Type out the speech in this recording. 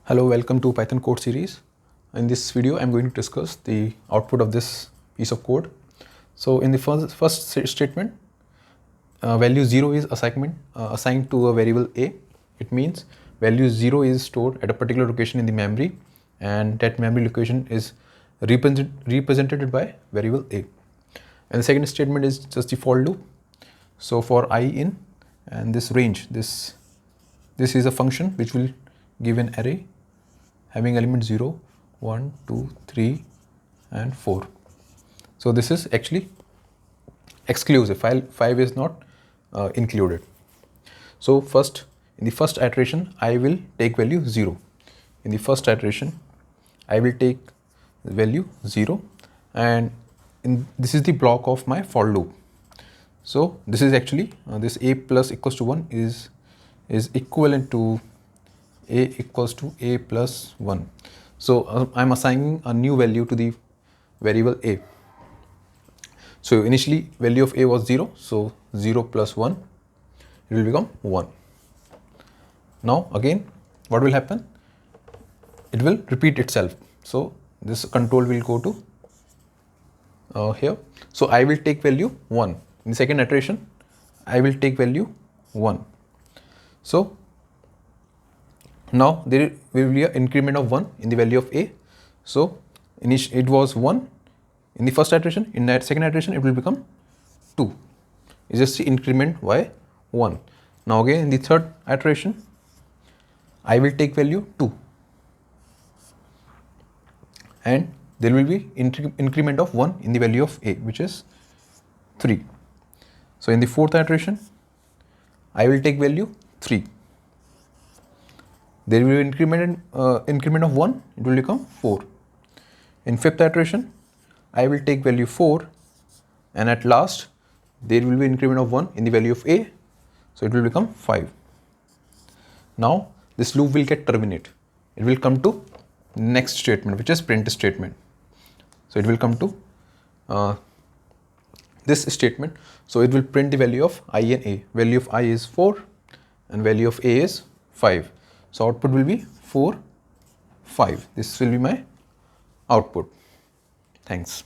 Hello, welcome to Python code series. In this video, I'm going to discuss the output of this piece of code. So in the first statement, value 0 is assigned to a variable a. It means value 0 is stored at a particular location in the memory, and that memory location is represented by variable a. And the second statement is just the for loop. So for I in, and this range, this is a function which will give an array having elements 0, 1, 2, 3 and 4. So this is actually exclusive, file 5 is not included. So first, in the first iteration, I will take value 0. In the first iteration, I will take value 0, and this is the block of my for loop. So this is actually this a plus equals to 1 is equivalent to a equals to a plus 1. So I'm assigning a new value to the variable a. So initially value of a was 0, so 0 plus 1, it will become 1. Now again, what will happen? It will repeat itself. So this control will go to here. So I will take value 1. In the second iteration, I will take value 1. So now there will be an increment of 1 in the value of a. So it was 1 in the first iteration. In that second iteration, it will become 2. It's just the increment by 1. Now again in the third iteration, I will take value 2, and there will be increment of 1 in the value of a, which is 3. So in the fourth iteration, I will take value 3. There will be increment of 1, it will become 4. In fifth iteration, I will take value 4, and at last there will be increment of 1 in the value of a, so it will become 5. Now this loop will get terminated. It will come to next statement, which is print statement. So it will come to this statement. So it will print the value of I and a. Value of I is 4 and value of a is 5. So output will be 4, 5. This will be my output. Thanks.